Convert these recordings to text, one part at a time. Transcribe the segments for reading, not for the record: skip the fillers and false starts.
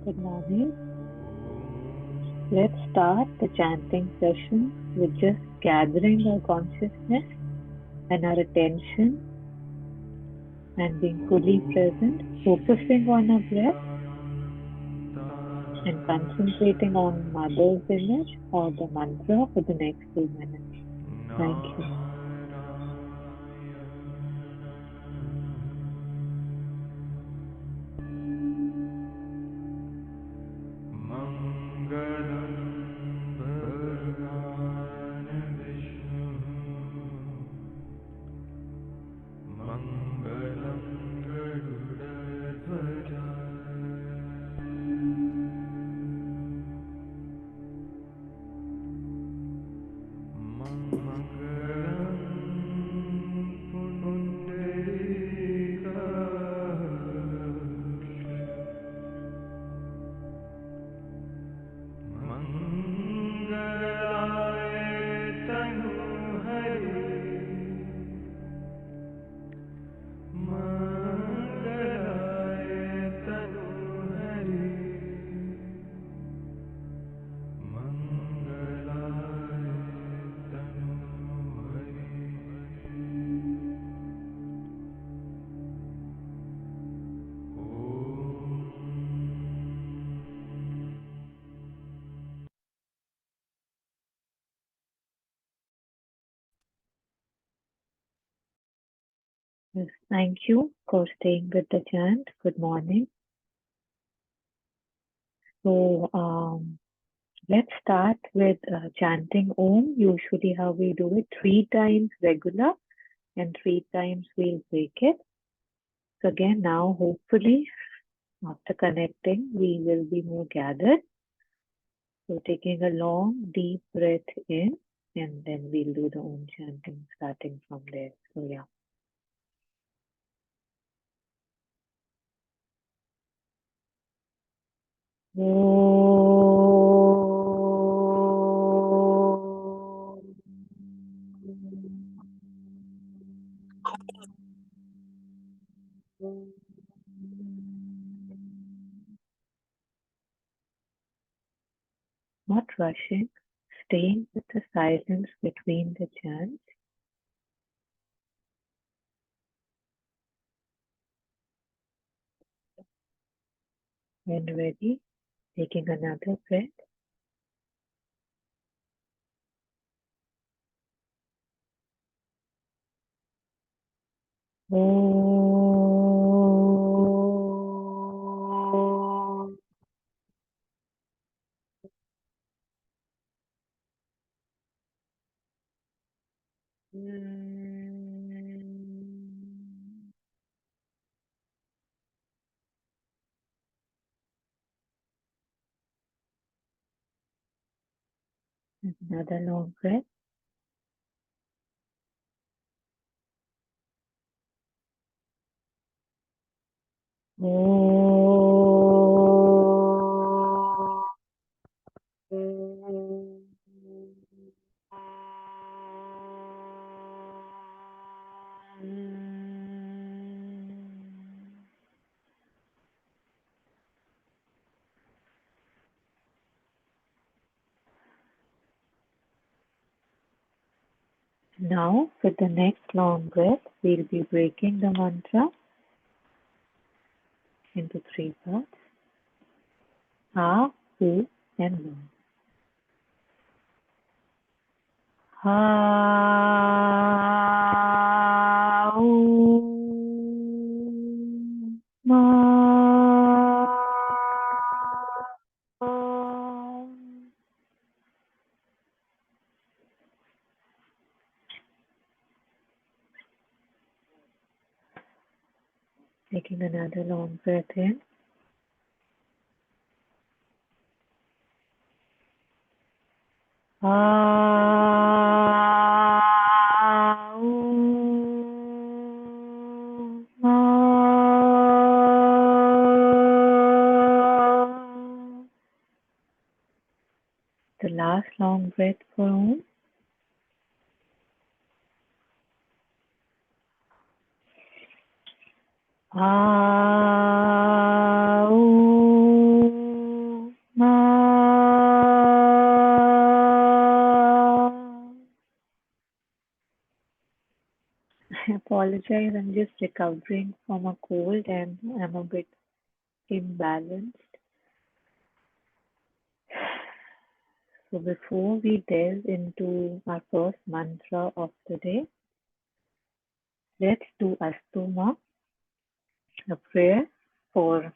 Good morning. Let's start the chanting session with just gathering our consciousness and our attention and being fully present, focusing on our breath and concentrating on Mother's image or the mantra for the next few minutes. Thank you. Yes, thank you for staying with the chant. Good morning. So, let's start with chanting Om. Usually, how we do it 3 times regular and 3 times we'll break it. So, again, now hopefully, after connecting, we will be more gathered. So, taking a long, deep breath in, and then we'll do the Om chanting starting from there. So, yeah. Not rushing, staying with the silence between the chants. When ready, taking another breath. Om. Another long breath. Now, with the next long breath, we'll be breaking the mantra into 3 parts. Ha, Hu, and Lu. Ha, Hu, Ma. Taking another long breath in. The last long breath for Om. I apologize, I'm just recovering from a cold and I'm a bit imbalanced. So before we delve into our first mantra of the day, let's do Astuma, a prayer for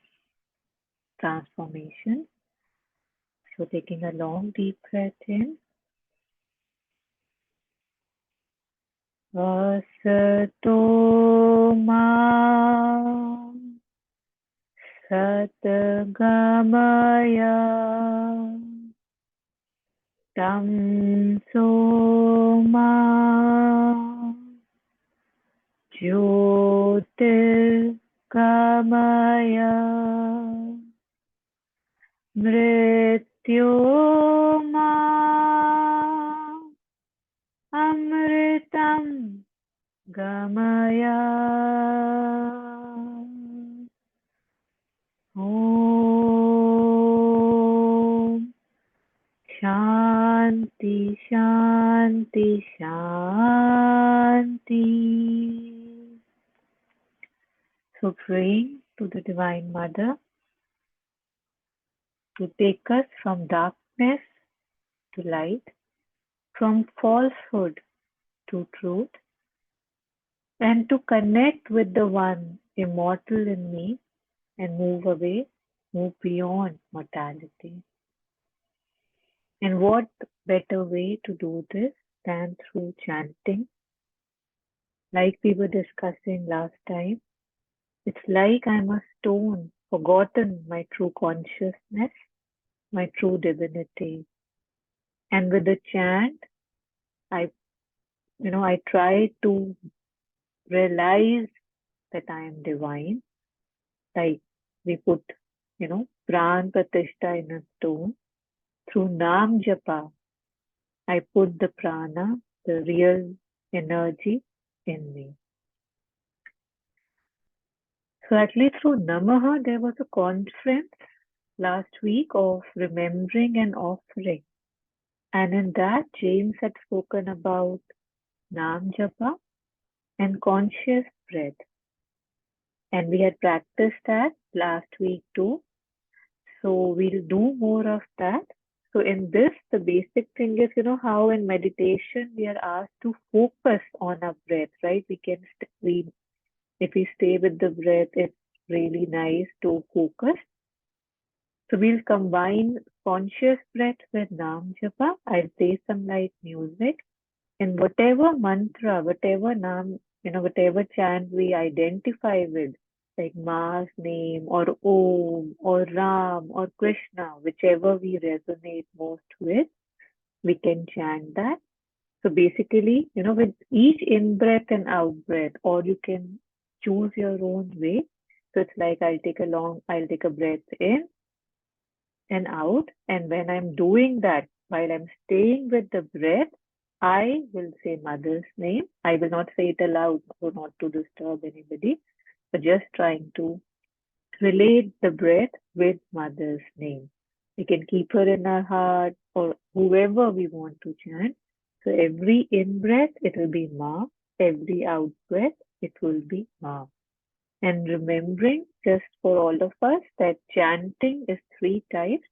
transformation. So taking a long deep breath in. Asato ma satgamaya tamso ma jyotirgamaya mrityoma amritam gamaya. Om Shanti Shanti Shanti. So praying to the Divine Mother to take us from darkness to light, from falsehood to truth, and to connect with the one immortal in me and move beyond mortality. And what better way to do this than through chanting? Like we were discussing last time, it's like I'm a stone, forgotten my true consciousness, my true divinity. And with the chant, I I try to realize that I am divine. Like we put, Pran Pratishta in a stone. Through Nam Japa, I put the prana, the real energy in me. So actually through Namaha, there was a conference last week of remembering and offering. And in that, James had spoken about Nam Japa and conscious breath. And we had practiced that last week too. So we'll do more of that. So in this, the basic thing is, how in meditation we are asked to focus on our breath, right? If we stay with the breath, it's really nice to focus. So we'll combine conscious breath with Nam Japa. I'll play some light music. And whatever mantra, whatever Nam, whatever chant we identify with, like Ma's name or Om or Ram or Krishna, whichever we resonate most with, we can chant that. So basically, with each in-breath and out-breath, or you can choose your own way. So it's like I'll take a breath in and out. And when I'm doing that, while I'm staying with the breath, I will say Mother's name. I will not say it aloud, so not to disturb anybody, but just trying to relate the breath with Mother's name. We can keep her in our heart or whoever we want to chant. So every in breath, it will be Ma. Every out breath, it will be Ma. And remembering, just for all of us, that chanting is 3 types.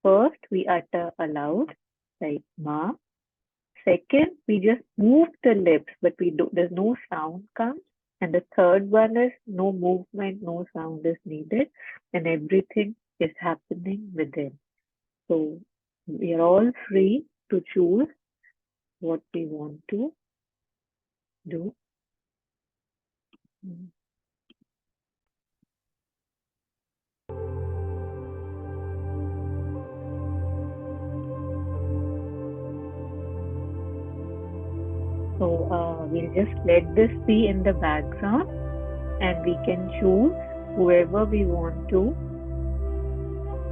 First, we utter aloud, like Ma. Second, we just move the lips, but there's no sound comes. And the third one is no movement, no sound is needed, and everything is happening within. So we are all free to choose what we want to do. So we'll just let this be in the background and we can choose whoever we want to,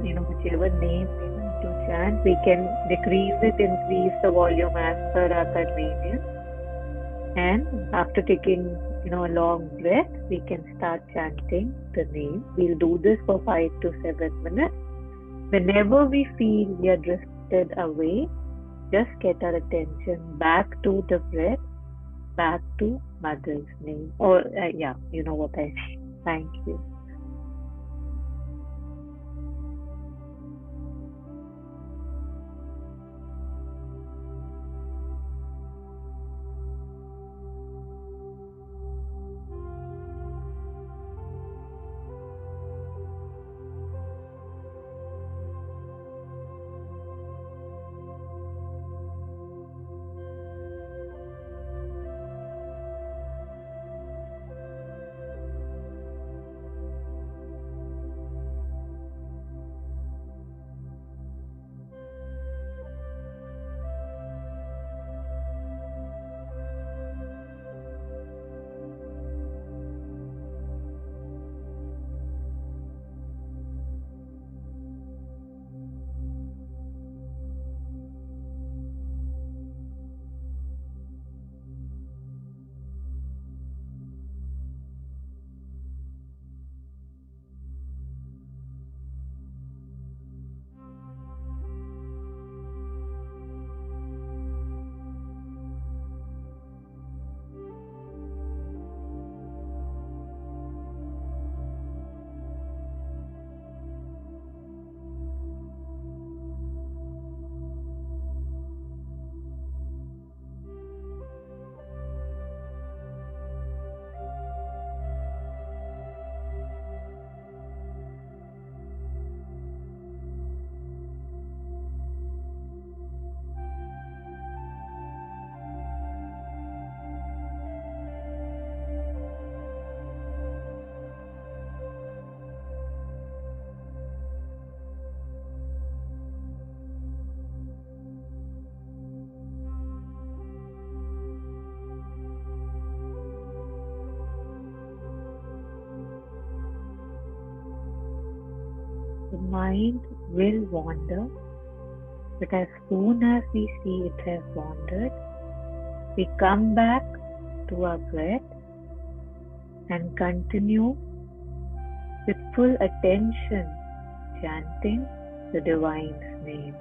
whichever name we want to chant. We can decrease it, increase the volume as per our convenience. And after taking, a long breath, we can start chanting the name. We'll do this for 5 to 7 minutes. Whenever we feel we are drifted away, just get our attention back to the breath back to mother's name. Or, yeah, you know what I mean. Thank you. The mind will wander, but as soon as we see it has wandered, we come back to our breath and continue with full attention chanting the Divine's name.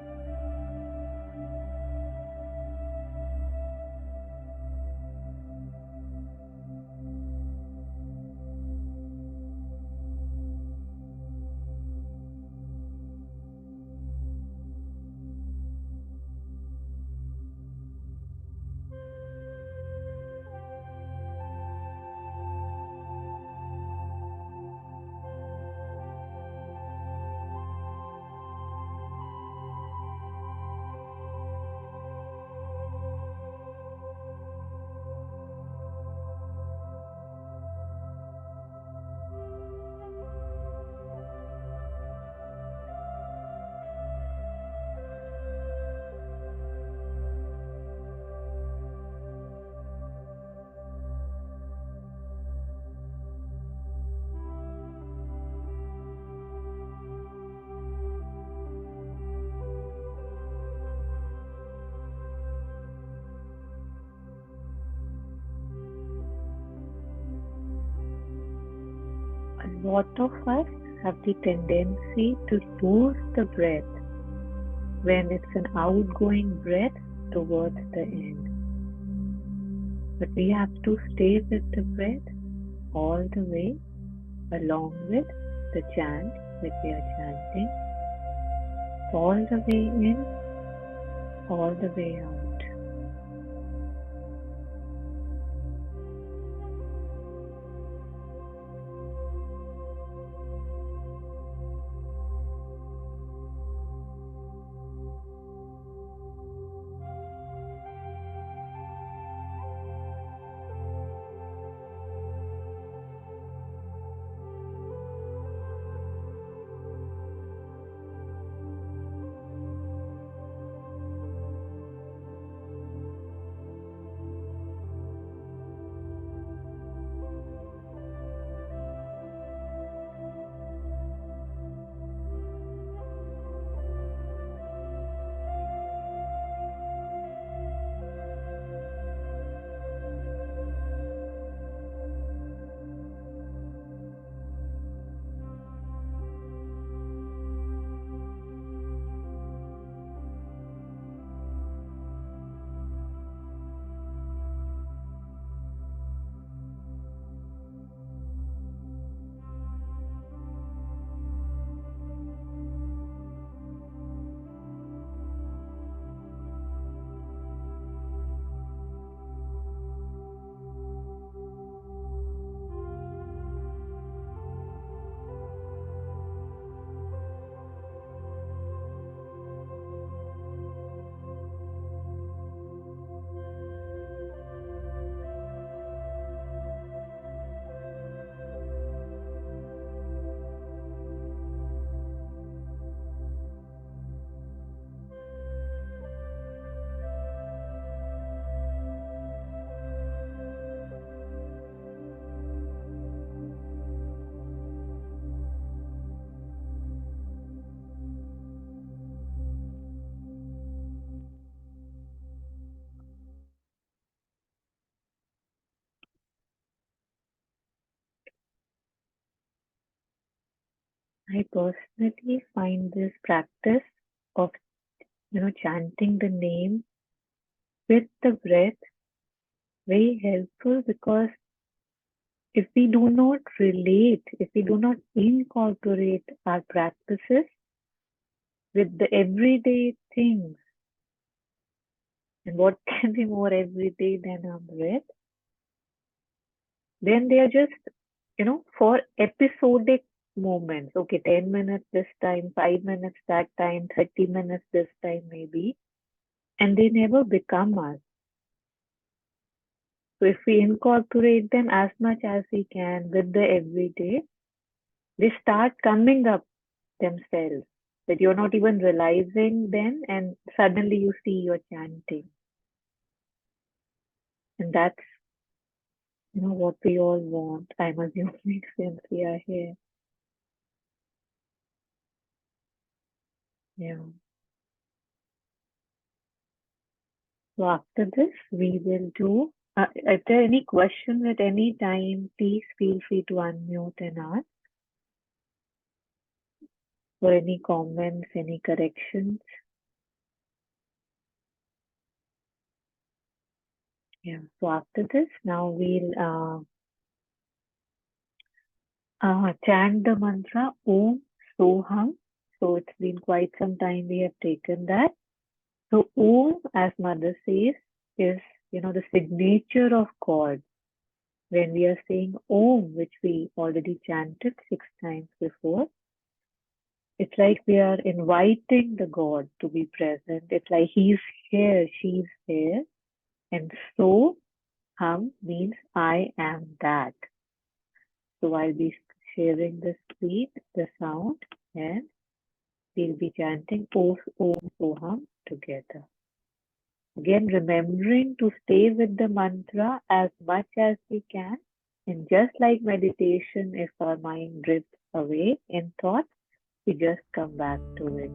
A lot of us have the tendency to lose the breath when it's an outgoing breath towards the end. But we have to stay with the breath all the way along with the chant that we are chanting, all the way in, all the way out. I personally find this practice of chanting the name with the breath very helpful, because if we do not relate, if we do not incorporate our practices with the everyday things, and what can be more everyday than our breath, then they are just, for episodic moments. Okay, 10 minutes this time, 5 minutes that time, 30 minutes this time maybe, and they never become us. So if we incorporate them as much as we can with the everyday, they start coming up themselves, that you're not even realizing them, and suddenly you see you're chanting. And that's, what we all want. I'm assuming since we are here. Yeah. So after this, we will do. If there are any questions at any time, please feel free to unmute and ask. Or any comments, any corrections. Yeah. So after this, now we'll chant the mantra Om Sohum. So it's been quite some time we have taken that. So Om, as Mother says, is the signature of God. When we are saying Om, which we already chanted 6 times before, it's like we are inviting the God to be present. It's like He's here, she's here. And so Hum means I am that. So I'll be sharing the screen, the sound, and we'll be chanting Om Soham together. Again, remembering to stay with the mantra as much as we can. And just like meditation, if our mind drifts away in thought, we just come back to it.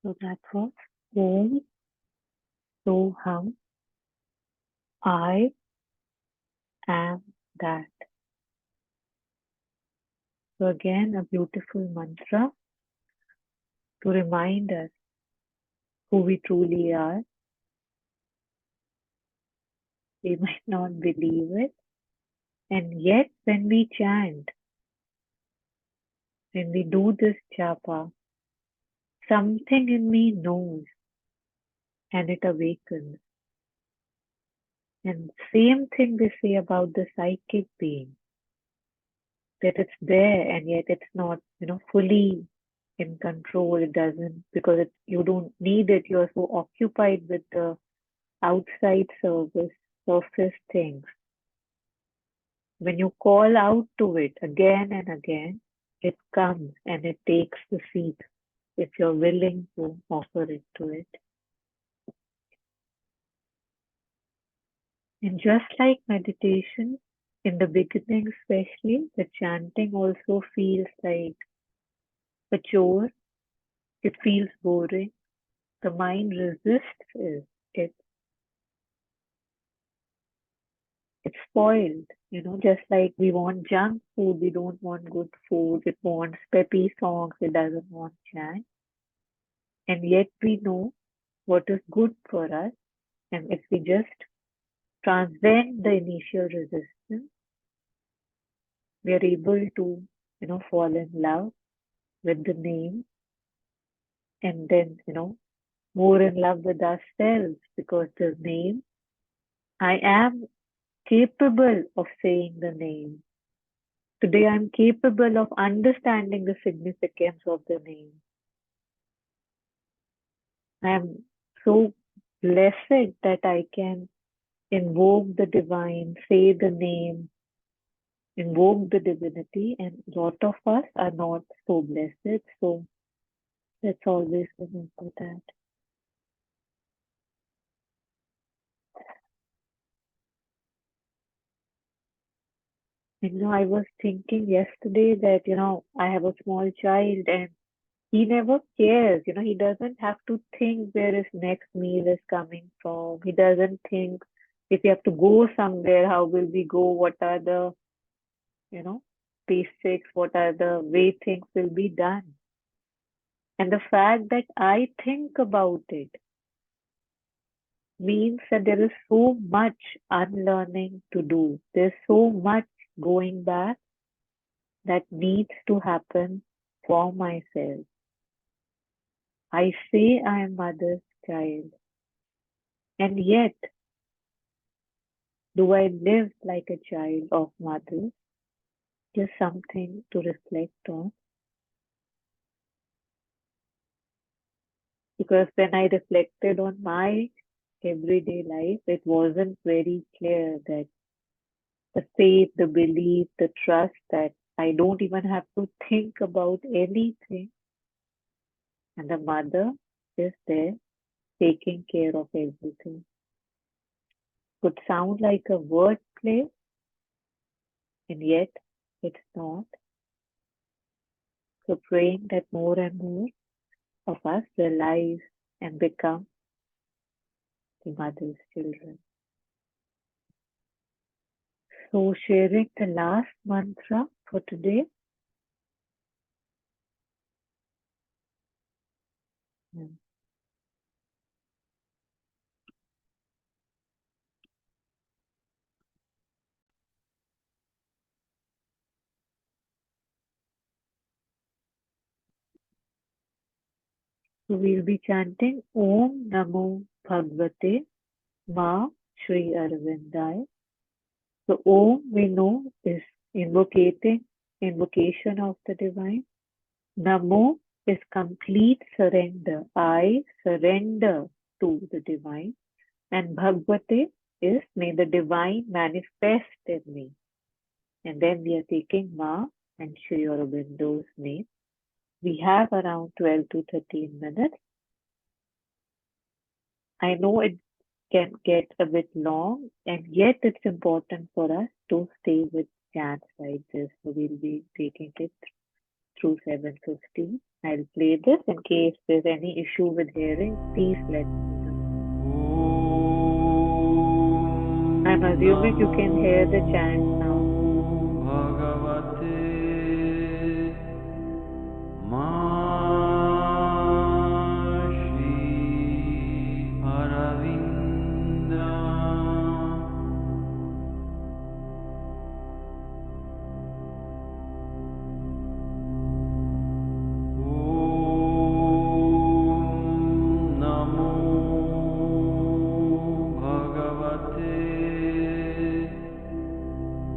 So that was Om Sohum. I am that. So again, a beautiful mantra to remind us who we truly are. We might not believe it. And yet, when we chant, when we do this japa, something in me knows and it awakens. And same thing they say about the psychic being, that it's there and yet it's not, fully in control. It doesn't, because you don't need it. You're so occupied with the outside surface things. When you call out to it again and again, it comes and it takes the seat if you're willing to offer it to it. And just like meditation, in the beginning especially, the chanting also feels like a chore. It feels boring. The mind resists it. It's spoiled, just like we want junk food, we don't want good food. It wants peppy songs, it doesn't want chant. And yet we know what is good for us. And if we just transcend the initial resistance, we are able to, fall in love with the name and then, more in love with ourselves because the name, I am capable of saying the name. Today I'm capable of understanding the significance of the name. I am so blessed that I can, invoke the divine, say the name, invoke the divinity, and a lot of us are not so blessed. So let's always remember that. I was thinking yesterday that, I have a small child and he never cares. He doesn't have to think where his next meal is coming from. He doesn't think if we have to go somewhere, how will we go? What are the, you know, basics? What are the way things will be done? And the fact that I think about it means that there is so much unlearning to do. There's so much going back that needs to happen for myself. I say I am mother's child, and yet do I live like a child of mother? Just something to reflect on. Because when I reflected on my everyday life, it wasn't very clear that the faith, the belief, the trust that I don't even have to think about anything, and the mother is there taking care of everything. Could sound like a word play, and yet it's not. So praying that more and more of us realize and become the mother's children. So sharing the last mantra for today. So we'll be chanting Om Namo Bhagavate Ma Shri Arvindaya. So Om we know is invocation of the divine. Namo is complete surrender. I surrender to the divine. And Bhagavate is may the divine manifest in me. And then we are taking Ma and Shri Aurobindo's name. We have around 12 to 13 minutes. I know it can get a bit long, and yet it's important for us to stay with chants like this. So we'll be taking it through 7:50. I'll play this in case there's any issue with hearing. Please let me know. I'm assuming you can hear the chant now.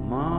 Ma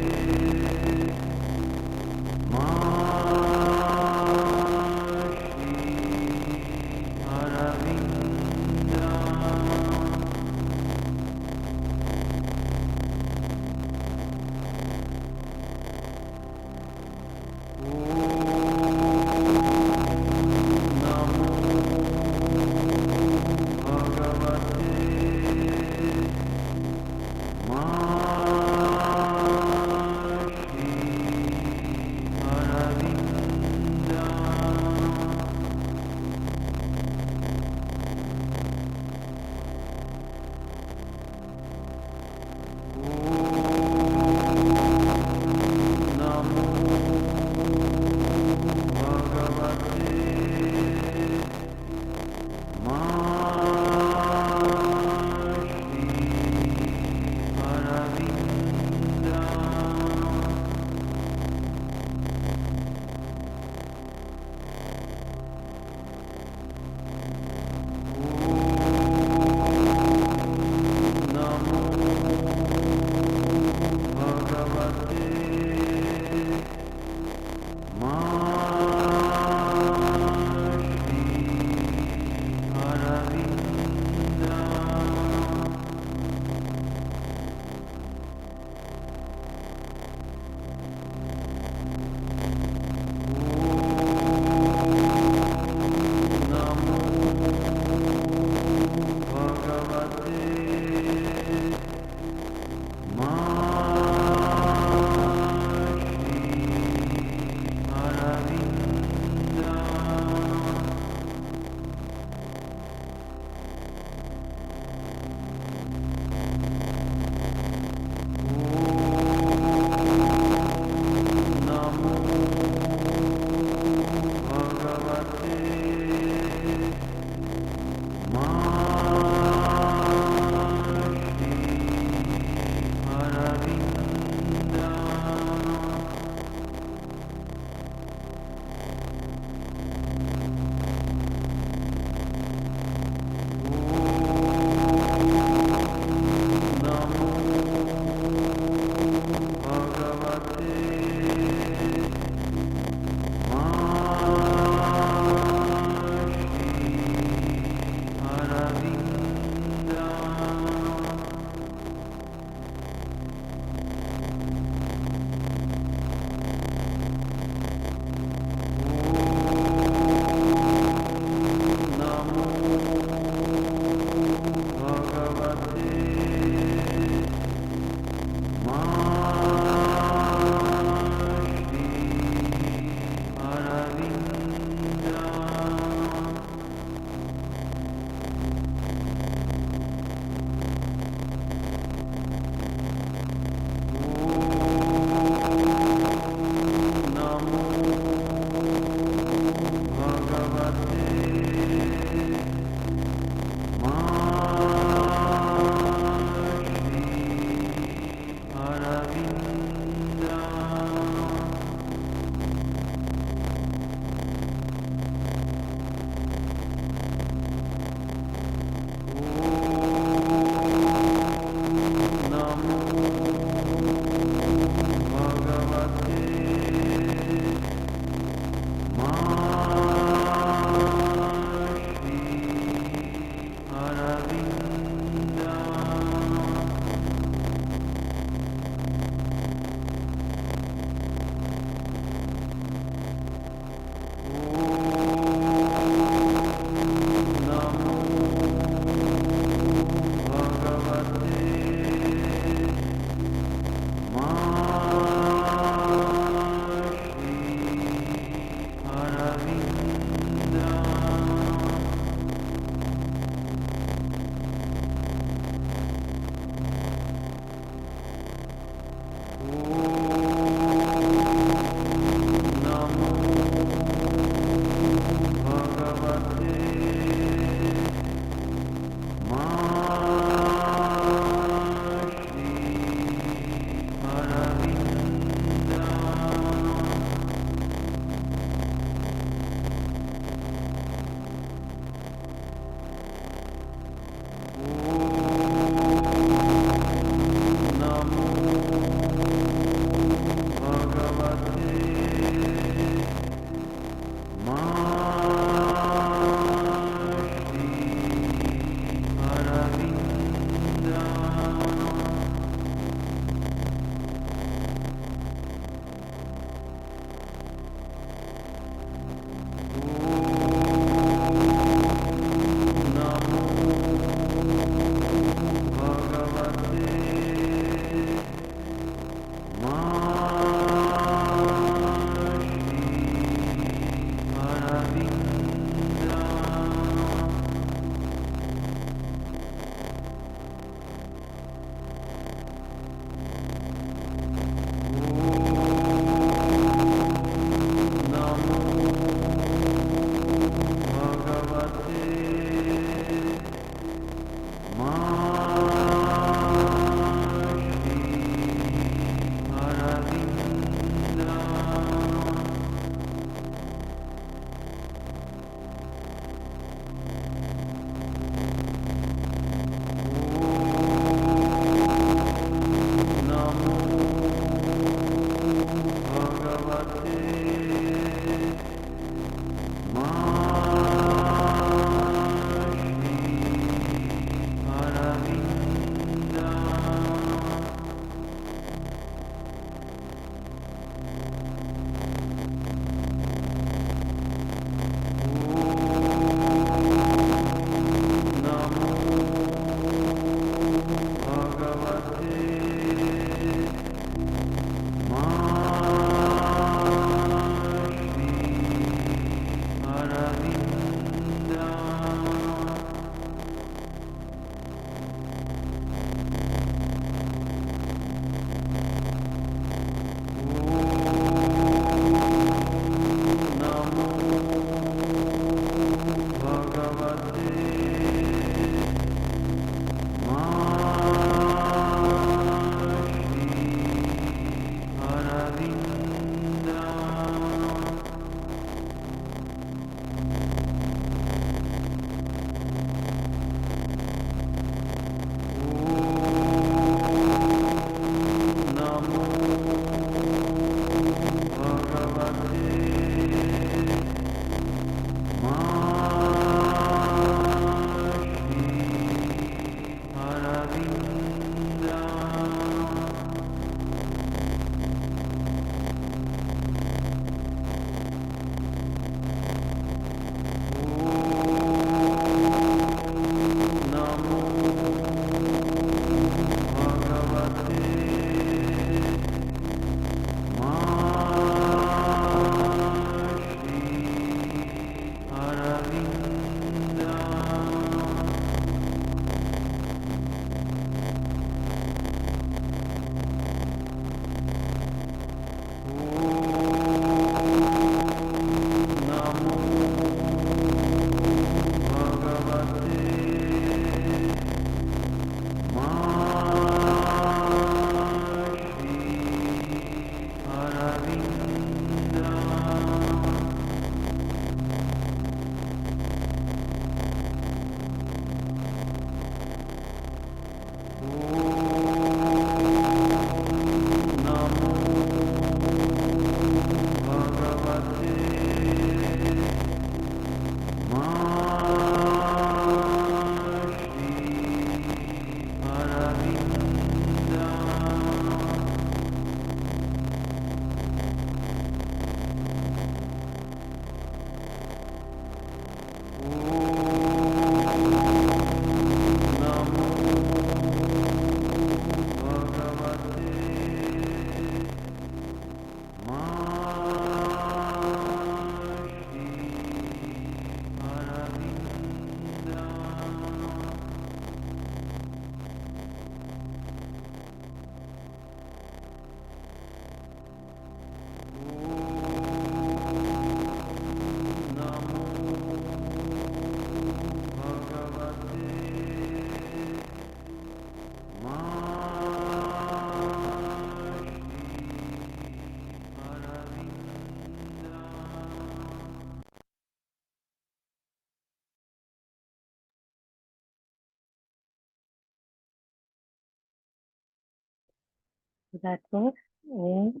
That was Om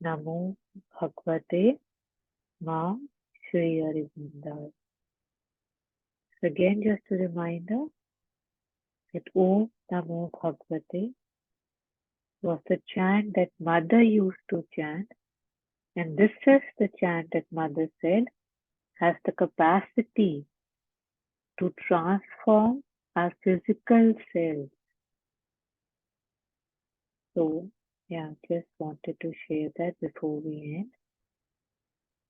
Namo Bhagavate Ma Shri Arivindaya. So again, just a reminder that Om Namo Bhagavate was the chant that Mother used to chant, and this is the chant that Mother said has the capacity to transform our physical self. So, yeah, just wanted to share that before we end.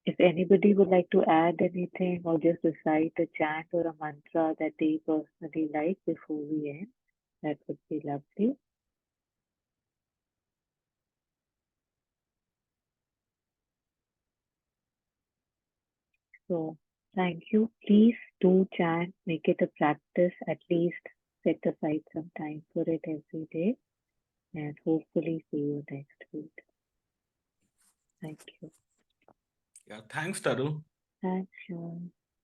If anybody would like to add anything or just recite a chant or a mantra that they personally like before we end, that would be lovely. So, thank you. Please do chant, make it a practice, at least set aside some time for it every day, and hopefully see you next week. Thank you. Yeah, thanks, Taru. Thanks, Sean.